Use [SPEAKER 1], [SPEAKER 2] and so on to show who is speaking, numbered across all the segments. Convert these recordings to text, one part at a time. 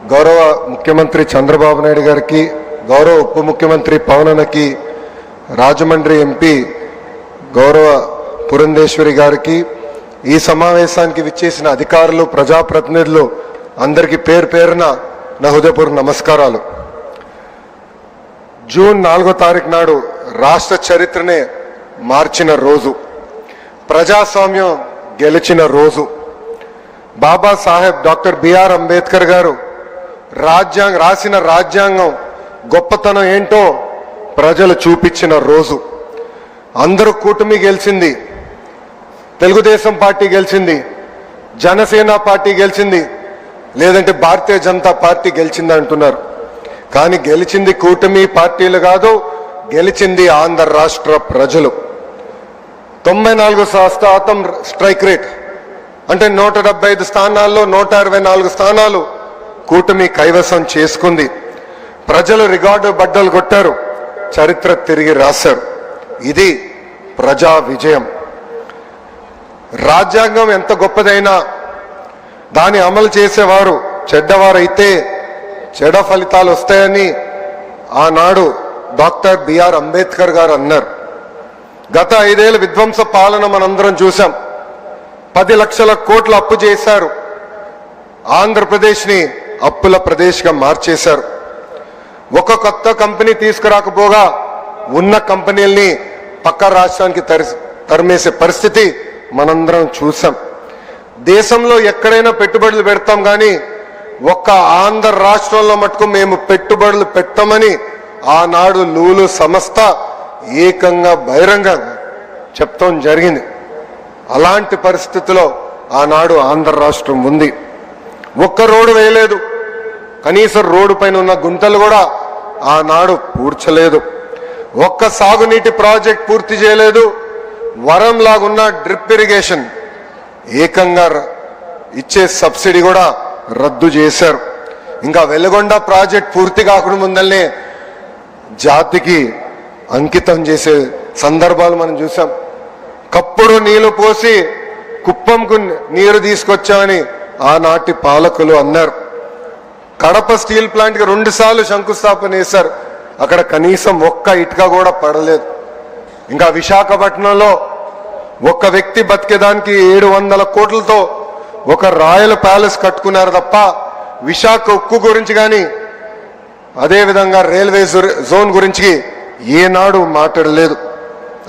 [SPEAKER 1] గౌరవ ముఖ్యమంత్రి చంద్రబాబు నాయుడు గారికి, గౌరవ ఉప ముఖ్యమంత్రి పవనన్నకి, రాజమండ్రి ఎంపీ గౌరవ పురంధేశ్వరి గారికి, ఈ సమావేశానికి విచ్చేసిన అధికారులు, ప్రజాప్రతినిధులు అందరికీ పేరు పేరున నా హృదయపూర్వక నమస్కారాలు. జూన్ 4వ తారీఖు నాడు రాష్ట్ర చరిత్రనే మార్చిన రోజు, ప్రజాస్వామ్యం గెలిచిన రోజు. బాబాసాహెబ్ డాక్టర్ బిఆర్ అంబేద్కర్ గారు రాసిన రాజ్యాంగం గొప్పతనం ఏంటో ప్రజలు చూపించిన రోజు. అందరూ కూటమి గెలిచింది, తెలుగుదేశం పార్టీ గెలిచింది, జనసేన పార్టీ గెలిచింది, లేదంటే భారతీయ జనతా పార్టీ గెలిచింది అంటున్నారు. కానీ గెలిచింది కూటమి పార్టీలు కాదు, గెలిచింది ఆంధ్ర రాష్ట్ర ప్రజలు. 94% స్ట్రైక్ రేట్ అంటే 175 స్థానాల్లో 124 స్థానాలు కూటమి కైవసం చేసుకుంది. ప్రజలు రికార్డు బద్దలు కొట్టారు, చరిత్ర తిరిగి రాశారు. ఇది ప్రజా విజయం. రాజ్యాంగం ఎంత గొప్పదైనా దాన్ని అమలు చేసేవారు చెడ్డవారైతే చెడ్డ ఫలితాలు వస్తాయని ఆనాడు డాక్టర్ బిఆర్ అంబేద్కర్ గారు అన్నారు. గత 5 ఏళ్ల విధ్వంస పాలన మనందరం చూసాం. 10 లక్షల కోట్ల అప్పు చేశారు, ఆంధ్రప్రదేశ్ని అప్పుల ప్రదేశ్గా మార్చేశారు. ఒక కొత్త కంపెనీ తీసుకురాకపోగా ఉన్న కంపెనీల్ని పక్క రాష్ట్రానికి తరిమేసే పరిస్థితి మనందరం చూసాం. దేశంలో ఎక్కడైనా పెట్టుబడులు పెడతాం కానీ ఒక్క ఆంధ్ర రాష్ట్రంలో మటుకు మేము పెట్టుబడులు పెట్టమని ఆనాడు లూలు సంస్థ ఏకంగా బహిరంగంగా చెప్తాం జరిగింది. అలాంటి పరిస్థితిలో ఆనాడు ఆంధ్ర రాష్ట్రం ఉంది. ఒక్క రోడ్డు వేయలేదు, కనీసం రోడ్డు పైన ఉన్న గుంటలు కూడా ఆనాడు పూడ్చలేదు. ఒక్క సాగునీటి ప్రాజెక్ట్ పూర్తి చేయలేదు. వరం లాగున్న డ్రిప్ ఇరిగేషన్ ఏకంగా ఇచ్చే సబ్సిడీ కూడా రద్దు చేశారు. ఇంకా వెలుగొండ ప్రాజెక్ట్ పూర్తి కాకుండా ముందల్నే జాతికి అంకితం చేసే సందర్భాలు మనం చూసాం. కప్పుడు నీళ్లు పోసి కుప్పంకు నీరు తీసుకొచ్చామని ఆనాటి పాలకులు అన్నారు. కడప స్టీల్ ప్లాంట్కి 2 సార్లు శంకుస్థాపన చేశారు, అక్కడ కనీసం ఒక్క ఇటుక కూడా పడలేదు. ఇంకా విశాఖపట్నంలో ఒక్క వ్యక్తి బతికేదానికి 700 కోట్లతో ఒక రాయల్ ప్యాలెస్ కట్టుకున్నారు తప్ప విశాఖ ఉక్కు గురించి కానీ అదేవిధంగా రైల్వే జోన్ గురించి ఏనాడు మాట్లాడలేదు.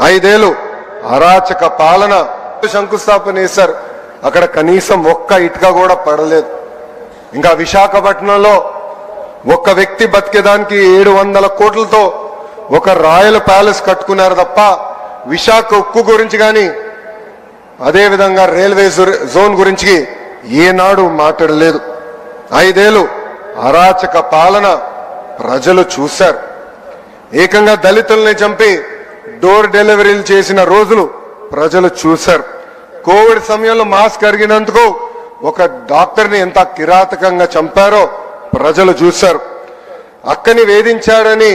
[SPEAKER 1] 5 ఏళ్లు అరాచక పాలన శంకుస్థాపన చేశారు, అక్కడ కనీసం ఒక్క ఇటుక కూడా పడలేదు. ఇంకా విశాఖపట్నంలో ఒక్క వ్యక్తి బతికేదానికి 700 కోట్లతో ఒక రాయల్ ప్యాలెస్ కట్టుకున్నారు తప్ప విశాఖ ఉక్కు గురించి కానీ అదేవిధంగా రైల్వే జోన్ గురించి ఏనాడు మాట్లాడలేదు. 5 ఏళ్లు అరాచక పాలన ప్రజలు చూశారు. ఏకంగా దళితుల్ని చంపి డోర్ డెలివరీలు చేసిన రోజులు ప్రజలు చూశారు. కోవిడ్ సమయంలో మాస్క్ అరిగినందుకు ఒక డాక్టర్ని ఎంత కిరాతకంగా చంపారో ప్రజలు చూశారు. అక్కని వేధించాడని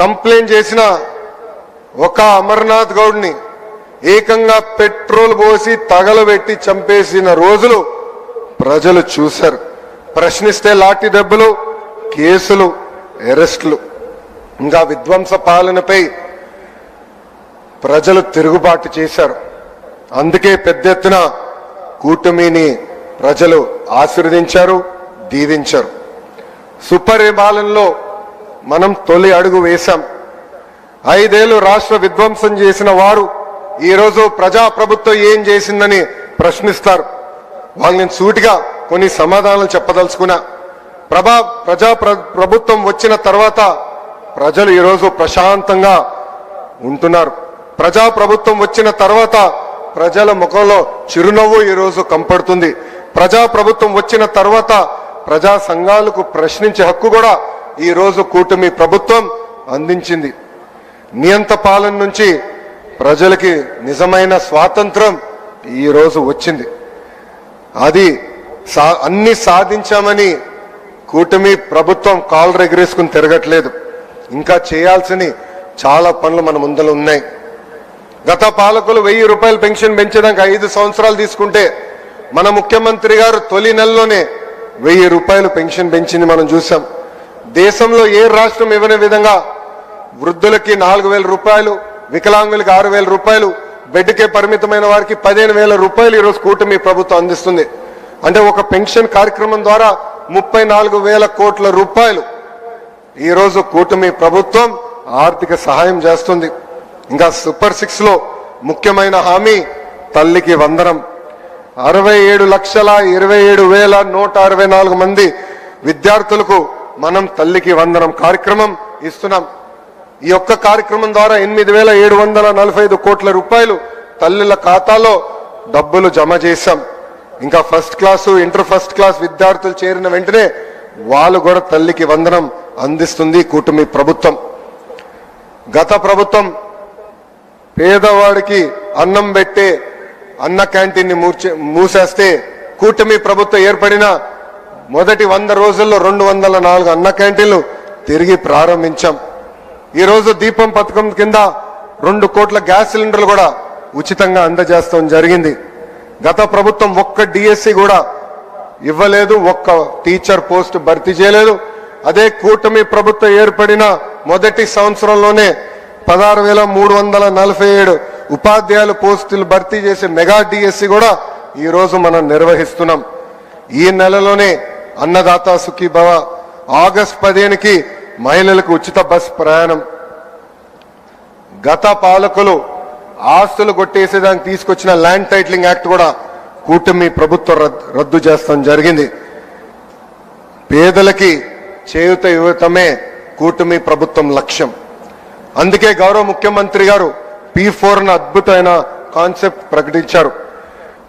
[SPEAKER 1] కంప్లైంట్ చేసిన ఒక అమర్నాథ్ గౌడ్ని ఏకంగా పెట్రోల్ పోసి తగలబెట్టి చంపేసిన రోజులు ప్రజలు చూశారు. ప్రశ్నిస్తే లాఠీ దెబ్బలు, కేసులు, అరెస్టులు. ఇంకా విధ్వంస పాలనపై ప్రజలు తిరుగుబాటు చేశారు. అందుకే పెద్ద ఎత్తున కూటమిని ప్రజలు ఆశీర్వదించారు, దీవించారు. సుపరిపాలనలో మనం తొలి అడుగు వేశాం. 5 ఏళ్లు రాష్ట్ర విధ్వంసం చేసిన వారు ఈరోజు ప్రజాప్రభుత్వం ఏం చేసిందని ప్రశ్నిస్తారు. వాళ్ళని సూటిగా కొన్ని సమాధానాలు చెప్పదలుచుకున్నా. ప్రభుత్వం వచ్చిన తర్వాత ప్రజలు ఈరోజు ప్రశాంతంగా ఉంటున్నారు. ప్రజాప్రభుత్వం వచ్చిన తర్వాత ప్రజల ముఖంలో చిరునవ్వు ఈరోజు కంపడుతుంది. ప్రజాప్రభుత్వం వచ్చిన తర్వాత ప్రజా సంఘాలకు ప్రశ్నించే హక్కు కూడా ఈరోజు కూటమి ప్రభుత్వం అందించింది. నియంత పాలన నుంచి ప్రజలకి నిజమైన స్వాతంత్రం ఈరోజు వచ్చింది. అది అన్ని సాధించామని కూటమి ప్రభుత్వం కాళ్ళు ఎగరేసుకుని తిరగట్లేదు. ఇంకా చేయాల్సిన చాలా పనులు మన ముందర ఉన్నాయి. గత పాలకులు 1000 రూపాయలు పెన్షన్ పెంచడానికి 5 సంవత్సరాలు తీసుకుంటే మన ముఖ్యమంత్రి గారు తొలి నెలలోనే ₹1000 పెన్షన్ పెంచింది మనం చూసాం. దేశంలో ఏ రాష్ట్రం ఇవ్వని విధంగా వృద్ధులకి ₹4000, వికలాంగులకి ₹6000, బెడ్కే పరిమితమైన వారికి ₹15,000 ఈరోజు కూటమి ప్రభుత్వం అందిస్తుంది. అంటే ఒక పెన్షన్ కార్యక్రమం ద్వారా ₹34,000 కోట్ల ఈరోజు కూటమి ప్రభుత్వం ఆర్థిక సహాయం చేస్తుంది. ఇంకా సూపర్ 6 లో ముఖ్యమైన హామీ తల్లికి వందనం. 67,27,164 మంది విద్యార్థులకు మనం తల్లికి వందనం కార్యక్రమం ఇస్తున్నాం. ఈ ఒక్క కార్యక్రమం ద్వారా 8,745 కోట్ల రూపాయలు తల్లుల ఖాతాలో డబ్బులు జమ చేశాం. ఇంకా first class, inter first class విద్యార్థులు చేరిన వెంటనే వాళ్ళు కూడా తల్లికి వందనం అందిస్తుంది కూటమి ప్రభుత్వం. గత ప్రభుత్వం పేదవాడికి అన్నం పెట్టే అన్న క్యాంటీన్ని మూసేస్తే కూటమి ప్రభుత్వం ఏర్పడిన మొదటి 100 రోజుల్లో 204 అన్న క్యాంటీన్లు తిరిగి ప్రారంభించాం. ఈరోజు దీపం పథకం కింద 2 కోట్ల గ్యాస్ సిలిండర్లు కూడా ఉచితంగా అందజేస్తాం జరిగింది. గత ప్రభుత్వం ఒక్క డిఎస్సి కూడా ఇవ్వలేదు, ఒక్క టీచర్ పోస్ట్ భర్తీ చేయలేదు. అదే కూటమి ప్రభుత్వం ఏర్పడిన మొదటి సంవత్సరంలోనే 16,347 ఉపాధ్యాయుల పోస్టులు భర్తీ చేసే మెగా డిఎస్సి కూడా ఈ రోజు మనం నిర్వహిస్తున్నాం. ఈ నెలలోనే అన్నదాత సుఖీభవ, ఆగస్టు 15కి మహిళలకు ఉచిత బస్ ప్రయాణం. గత పాలకులు ఆస్తులు కొట్టేసేదానికి తీసుకొచ్చిన ల్యాండ్ టైటిలింగ్ యాక్ట్ కూడా కూటమి ప్రభుత్వం రద్దు చేస్తాం జరిగింది. పేదలకి చేయూత ఇవ్వటమే కూటమి ప్రభుత్వం లక్ష్యం. అందుకే గౌరవ ముఖ్యమంత్రి గారు P4 అద్భుతమైన కాన్సెప్ట్ ప్రకటించారు.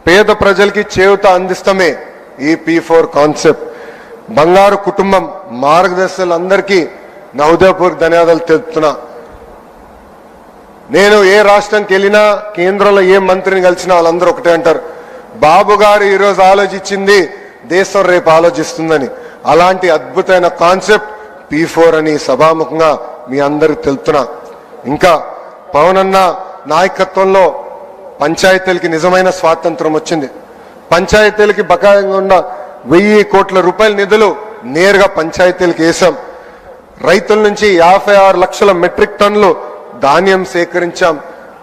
[SPEAKER 1] పేద ప్రజలకి చేయూత అందిస్తమే ఈ P4 కాన్సెప్ట్. బంగారు కుటుంబం మార్గదర్శకులందరికీ నా హృదయపూర్వక ధన్యవాదాలు తెలుపుతున్నా. నేను ఏ రాష్ట్రంకి వెళ్ళినా, కేంద్రంలో ఏ మంత్రిని కలిసినా వాళ్ళందరూ ఒకటే అంటారు, బాబు గారు ఈరోజు ఆలోచించింది దేశం రేపు ఆలోచిస్తుందని. అలాంటి అద్భుతమైన కాన్సెప్ట్ P4 అని సభాముఖంగా మీ అందరికి తెలుపుతున్నా. ఇంకా పవన్ అన్న నాయకత్వంలో పంచాయతీలకి నిజమైన స్వాతంత్రం వచ్చింది. పంచాయతీలకి బకాయిగా ఉన్న 1000 కోట్ల రూపాయల నిధులు నేరుగా పంచాయతీలకు వేశాం. రైతుల నుంచి 56 లక్షల మెట్రిక్ టన్నులు ధాన్యం సేకరించాం.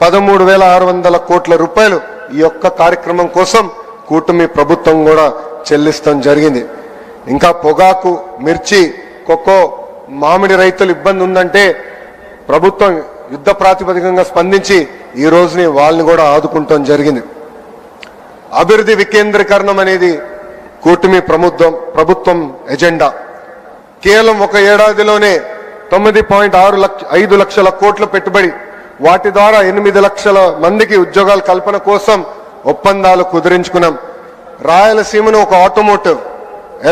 [SPEAKER 1] 13,600 కోట్ల రూపాయలు ఈ యొక్క కార్యక్రమం కోసం కూటమి ప్రభుత్వం కూడా చెల్లిస్తాం జరిగింది. ఇంకా పొగాకు, మిర్చి, కొక్కో, మామిడి రైతులు ఇబ్బంది ఉందంటే ప్రభుత్వం యుద్ధ ప్రాతిపదికంగా స్పందించి ఈ రోజుని వాళ్ళని కూడా ఆదుకుంటాం జరిగింది. అభివృద్ధి వికేంద్రీకరణం అనేది కూటమి ప్రభుత్వం ఎజెండా. కేవలం ఒక ఏడాదిలోనే 9.5 లక్షల కోట్ల పెట్టుబడి, వాటి ద్వారా 8 లక్షల మందికి ఉద్యోగాల కల్పన కోసం ఒప్పందాలు కుదిరించుకున్నాం. రాయలసీమను ఒక automotive,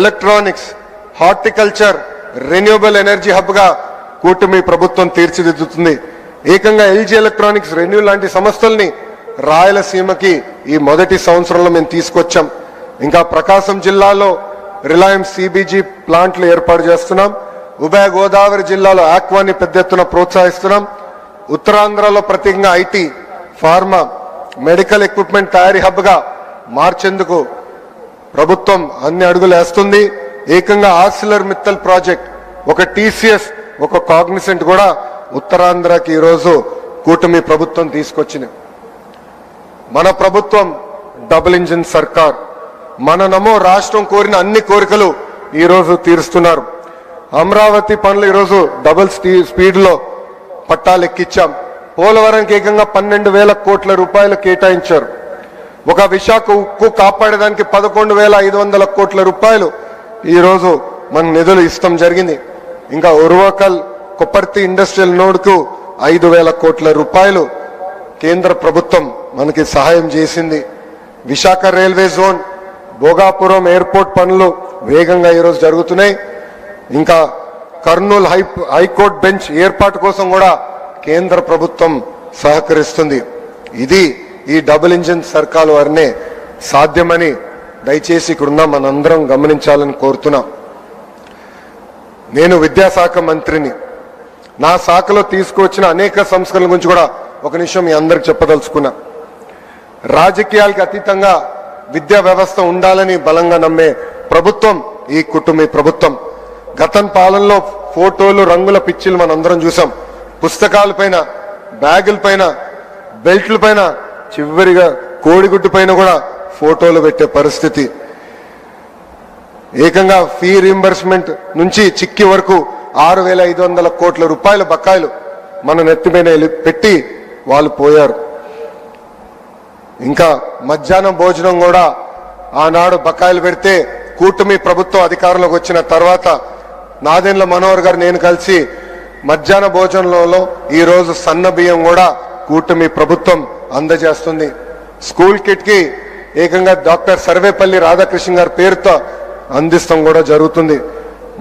[SPEAKER 1] electronics, horticulture, renewable energy hub గా కూటమి ప్రభుత్వం తీర్చిదిద్దుతుంది. ఏకంగా LG ఎలక్ట్రానిక్స్, రెన్యూ లాంటి సంస్థల్ని రాయలసీమకి ఈ మొదటి సంవత్సరంలో మేము తీసుకొచ్చాం. ఇంకా ప్రకాశం జిల్లాలో రిలయన్స్ CBG ప్లాంట్లు ఏర్పాటు చేస్తున్నాం. ఉభయ గోదావరి జిల్లాలో ఆక్వాని పెద్ద ఎత్తున ప్రోత్సహిస్తున్నాం. ఉత్తరాంధ్రలో ప్రత్యేకంగా IT, ఫార్మా, మెడికల్ ఎక్విప్మెంట్ తయారీ హబ్ గా మార్చేందుకు ప్రభుత్వం అన్ని అడుగులు వేస్తుంది. ఏకంగా ఆర్సిలర్ మిత్తల్ ప్రాజెక్ట్, ఒక TCS, ఒక కాగ్నిసెంట్ కూడా ఉత్తరాంధ్రకి ఈరోజు కూటమి ప్రభుత్వం తీసుకొచ్చింది. మన ప్రభుత్వం డబుల్ ఇంజిన్ సర్కార్. మన నమో రాష్ట్రం కోరిన అన్ని కోరికలు ఈరోజు తీరుస్తున్నారు. అమరావతి పనులు ఈరోజు డబుల్ స్పీడ్ లో పట్టాలు ఎక్కించాం. పోలవరంకి ఏకంగా 12,000 కోట్ల రూపాయలు కేటాయించారు. ఒక విశాఖ ఉక్కు కాపాడడానికి 11,500 కోట్ల రూపాయలు ఈరోజు మన నిధులు ఇస్తాం జరిగింది. ఇంకా ఉర్వకల్ కొప్పర్తి ఇండస్ట్రియల్ నోడ్ కు 5,000 కోట్ల రూపాయలు కేంద్ర ప్రభుత్వం మనకి సహాయం చేసింది. Visakha railway zone, Bhogapuram airport పనులు వేగంగా ఈరోజు జరుగుతున్నాయి. ఇంకా కర్నూలు హైకోర్టు బెంచ్ ఏర్పాటు కోసం కూడా కేంద్ర ప్రభుత్వం సహకరిస్తుంది. ఇది ఈ డబుల్ ఇంజిన్ సర్కార్ వారినే సాధ్యమని దయచేసి ఇక్కడున్న మనందరం గమనించాలని కోరుతున్నాం. నేను విద్యాశాఖ మంత్రిని. నా శాఖలో తీసుకువచ్చిన అనేక సంస్కరణల గురించి కూడా ఒక నిమిషం మీ అందరికి చెప్పదలుచుకున్నా. రాజకీయాలకు అతీతంగా విద్యా వ్యవస్థ ఉండాలని బలంగా నమ్మే ప్రభుత్వం ఈ కుటుంబ ప్రభుత్వం. గతం పాలనలో ఫోటోలు రంగుల పిచ్చిలు మనందరం చూసాం. పుస్తకాల పైన, బ్యాగుల పైన, బెల్ట్ల పైన, చివరిగా కోడిగుడ్డు పైన కూడా ఫోటోలు పెట్టే పరిస్థితి. ఏకంగా ఫీ రీంబర్స్మెంట్ నుంచి చిక్కి వరకు 6,500 కోట్ల రూపాయల బకాయిలు మన నెత్తిపైన పెట్టి వాళ్ళు పోయారు. ఇంకా మధ్యాహ్నం భోజనం కూడా ఆనాడు బకాయిలు పెడితే కూటమి ప్రభుత్వం అధికారంలోకి వచ్చిన తర్వాత నాదెండ్ల మనోహర్ గారు నేను కలిసి మధ్యాహ్న భోజనంలో ఈ రోజు సన్న బియ్యం కూడా కూటమి ప్రభుత్వం అందజేస్తుంది. స్కూల్ కిట్ కి ఏకంగా డాక్టర్ సర్వేపల్లి రాధాకృష్ణ గారి పేరుతో అందిస్తాం కూడా జరుగుతుంది.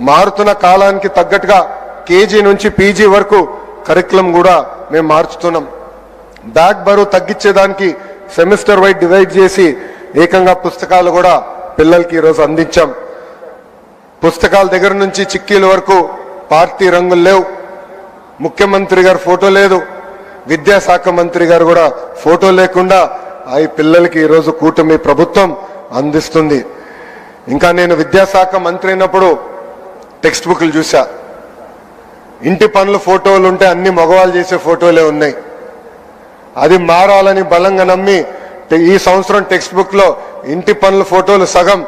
[SPEAKER 1] మారుతున్న కాలానికి తగ్గట్టుగా కేజీ నుంచి పీజీ వరకు కరికులం కూడా మేము మార్చుతున్నాం. బ్యాగ్ బరువు తగ్గించేదానికి సెమిస్టర్ వైడ్ డివైడ్ చేసి ఏకంగా పుస్తకాలు కూడా పిల్లలకి ఈరోజు అందించాం. పుస్తకాల దగ్గర నుంచి చిక్కీల వరకు పార్టీ రంగులు లేవు. ముఖ్యమంత్రి గారు ఫోటో లేదు, విద్యాశాఖ మంత్రి గారు కూడా ఫోటో లేకుండా ఈ పిల్లలకి ఈరోజు కూటమి ప్రభుత్వం అందిస్తుంది. ఇంకా నేను విద్యాశాఖ మంత్రి అయినప్పుడు టెక్స్ట్ బుక్లు చూసా. ఇంటి పనులు ఫోటోలు ఉంటే అన్ని మగవాళ్ళు చేసే ఫోటోలే ఉన్నాయి. అది మారాలని బలంగా నమ్మి ఈ సంవత్సరం టెక్స్ట్ బుక్ లో ఇంటి పనుల ఫోటోలు సగం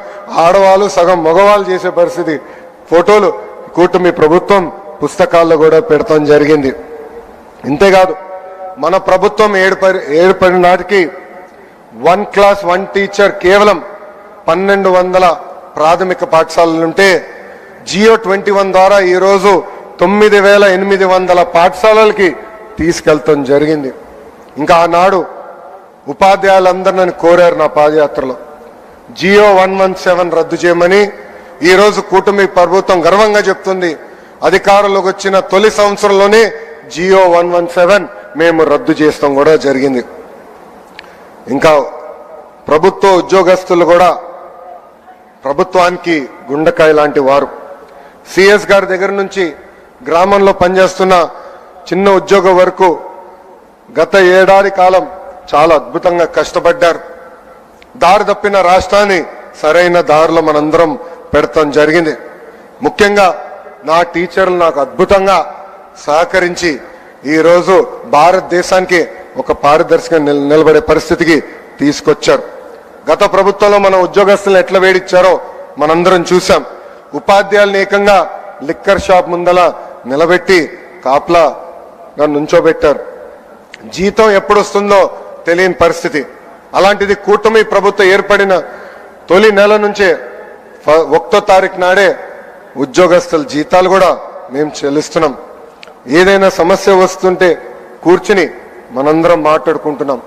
[SPEAKER 1] ఆడవాళ్ళు సగం మగవాళ్ళు చేసే పరిస్థితి ఫోటోలు కూటమి ప్రభుత్వం పుస్తకాల్లో కూడా పెడతాం జరిగింది. ఇంతేకాదు మన ప్రభుత్వం ఏర్పడిన నాటికి 1 క్లాస్ 1 టీచర్ కేవలం 1200 ప్రాథమిక పాఠశాలలుంటే జియో 21 ద్వారా ఈరోజు 9,800 పాఠశాలలకి తీసుకెళ్తాం జరిగింది. ఇంకా ఆనాడు ఉపాధ్యాయులందరూ నన్ను కోరారు నా పాదయాత్రలో జియో 117 రద్దు చేయమని. ఈరోజు కూటమి ప్రభుత్వం గర్వంగా చెప్తుంది అధికారంలోకి వచ్చిన తొలి సంవత్సరంలోనే జియో 117 మేము రద్దు చేస్తాం కూడా జరిగింది. ఇంకా ప్రభుత్వ ఉద్యోగస్తులు కూడా ప్రభుత్వానికి గుండెకాయ లాంటి వారు. సిఎస్ గారి దగ్గర నుంచి గ్రామంలో పనిచేస్తున్న చిన్న ఉద్యోగం వరకు గత ఏడాది కాలం చాలా అద్భుతంగా కష్టపడ్డారు. దారి తప్పిన రాష్ట్రాన్ని సరైన దారిలో మనందరం పెడతాం జరిగింది. ముఖ్యంగా నా టీచర్లు నాకు అద్భుతంగా సహకరించి ఈరోజు భారతదేశానికి ఒక పారదర్శకంగా నిలబడే పరిస్థితికి తీసుకొచ్చారు. గత ప్రభుత్వంలో మన ఉద్యోగస్తులను ఎట్లా వేడిచ్చారో మనందరం చూసాం. ఉపాధ్యాయులను ఏకంగా లిక్కర్ షాప్ ముందల నిలబెట్టి కాపలాగా నుంచోబెట్టారు. జీతం ఎప్పుడు వస్తుందో తెలియని పరిస్థితి. అలాంటిది కూటమి ప్రభుత్వం ఏర్పడిన తొలి నెల నుంచే 1వ తారీఖు నాడే ఉద్యోగస్తుల జీతాలు కూడా మేము చెల్లిస్తున్నాం. ఏదైనా సమస్య వస్తుంటే కూర్చుని మనందరం మాట్లాడుకుంటున్నాం.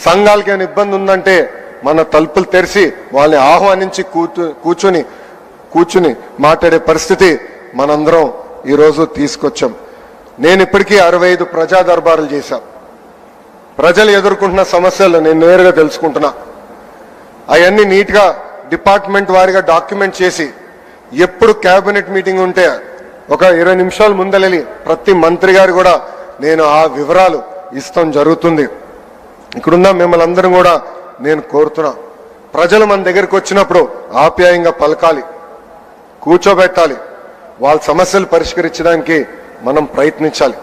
[SPEAKER 1] సంఘాలకి ఏమైనా ఇబ్బంది ఉందంటే మన తలుపులు తెరిచి వాళ్ళని ఆహ్వానించి కూర్చుని మాట్లాడే పరిస్థితి మనందరం ఈరోజు తీసుకొచ్చాం. నేను ఇప్పటికీ 65 ప్రజా దర్బారులు చేశా. ప్రజలు ఎదుర్కొంటున్న సమస్యలు నేను నేరుగా తెలుసుకుంటున్నా. అవన్నీ నీట్గా డిపార్ట్మెంట్ వారిగా డాక్యుమెంట్ చేసి ఎప్పుడు కేబినెట్ మీటింగ్ ఉంటే ఒక 20 నిమిషాల ముందలెళ్ళి ప్రతి మంత్రి గారు కూడా నేను ఆ వివరాలు ఇస్తాం జరుగుతుంది. ఇక్కడున్న మిమ్మల్ని అందరం కూడా నేను కోరుతున్నా, ప్రజలు మన దగ్గరికి వచ్చినప్పుడు ఆప్యాయంగా పలకాలి, కూర్చోబెట్టాలి, వాళ్ళ సమస్యలు పరిష్కరించడానికి మనం ప్రయత్నించాలి.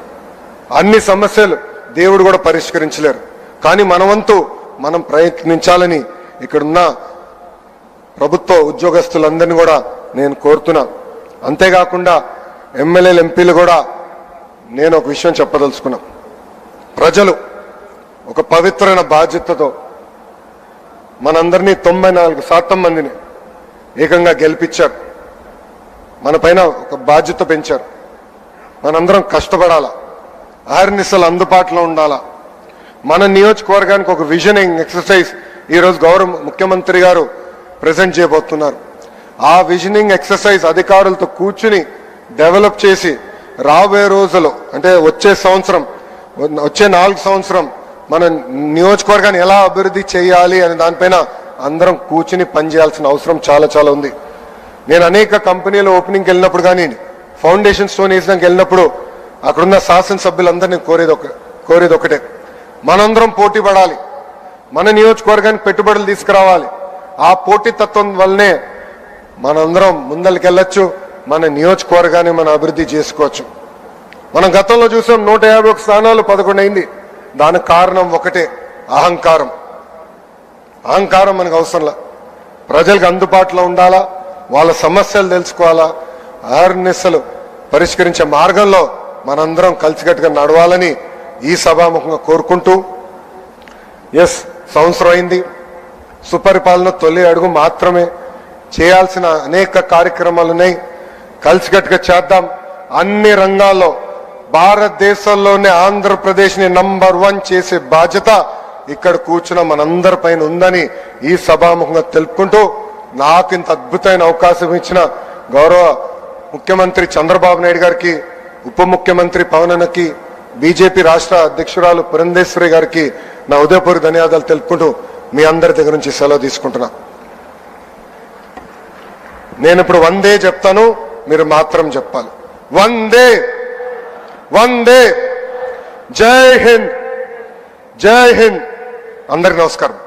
[SPEAKER 1] అన్ని సమస్యలు దేవుడు కూడా పరిష్కరించలేరు, కానీ మన వంతు మనం ప్రయత్నించాలని ఇక్కడున్న ప్రభుత్వ ఉద్యోగస్తులందరినీ కూడా నేను కోరుతున్నా. అంతేకాకుండా ఎమ్మెల్యేలు ఎంపీలు కూడా నేను ఒక విషయం చెప్పదలుచుకున్నా. ప్రజలు ఒక పవిత్రమైన బాధ్యతతో మనందరినీ 94% మందిని ఏకంగా గెలిపించారు. మన పైన ఒక బాధ్యత పెంచారు. మనందరం కష్టపడాలా, అహర్నిశలు అందుబాటులో ఉండాలా. మన నియోజకవర్గానికి ఒక విజనింగ్ ఎక్సర్సైజ్ ఈరోజు గౌరవ ముఖ్యమంత్రి గారు ప్రజెంట్ చేయబోతున్నారు. ఆ విజనింగ్ ఎక్సర్సైజ్ అధికారులతో కూర్చుని డెవలప్ చేసి రాబోయే రోజులు అంటే వచ్చే 4 సంవత్సరం మన నియోజకవర్గాన్ని ఎలా అభివృద్ధి చేయాలి అనే దానిపైన అందరం కూర్చుని పనిచేయాల్సిన అవసరం చాలా చాలా ఉంది. నేను అనేక కంపెనీల ఓపెనింగ్కి వెళ్ళినప్పుడు కానీ ఫౌండేషన్ స్టోన్ వేసినాక వెళ్ళినప్పుడు అక్కడున్న శాసనసభ్యులందరినీ కోరేది ఒకటే, మనందరం పోటీ పడాలి, మన నియోజకవర్గానికి పెట్టుబడులు తీసుకురావాలి. ఆ పోటీ తత్వం వల్లనే మనందరం ముందరికెళ్ళొచ్చు, మన నియోజకవర్గాన్ని మనం అభివృద్ధి చేసుకోవచ్చు. మనం గతంలో చూసాం 151 స్థానాలు 11 అయింది. దానికి కారణం ఒకటే, అహంకారం. అహంకారం మనకు అవసరంలా. ప్రజలకు అందుబాటులో ఉండాలా, వాళ్ళ సమస్యలు తెలుసుకోవాలా, అవేర్నెస్లు పరిష్కరించే మార్గంలో మనందరం కలిసికట్టుగా నడవాలని ఈ సభాముఖంగా కోరుకుంటూ, సంవత్సరం అయింది. సుపరిపాలన తొలి అడుగు మాత్రమే. చేయాల్సిన అనేక కార్యక్రమాలు ఉన్నాయి. కలిసికట్టుగా చేద్దాం. అన్ని రంగాల్లో భారతదేశంలోనే ఆంధ్రప్రదేశ్ని నంబర్ 1 చేసే బాధ్యత ఇక్కడ కూర్చున్న మనందరి పైన ఉందని ఈ సభాముఖంగా తెలుపుకుంటూ, నాకు ఇంత అద్భుతమైన అవకాశం ఇచ్చిన గౌరవ ముఖ్యమంత్రి చంద్రబాబు నాయుడు గారికి, ఉప ముఖ్యమంత్రి పవన్ అన్నకి, బీజేపీ రాష్ట్ర అధ్యక్షురాలు పురంధేశ్వరి గారికి నా ఉదయపూర్వక ధన్యవాదాలు తెలుపుకుంటూ మీ అందరి దగ్గర నుంచి సెలవు తీసుకుంటున్నా. నేను ఇప్పుడు వందే చెప్తాను, మీరు మాత్రం చెప్పాలి. వందే వందే. జై హింద్, జై హింద్. అందరికి నమస్కారం.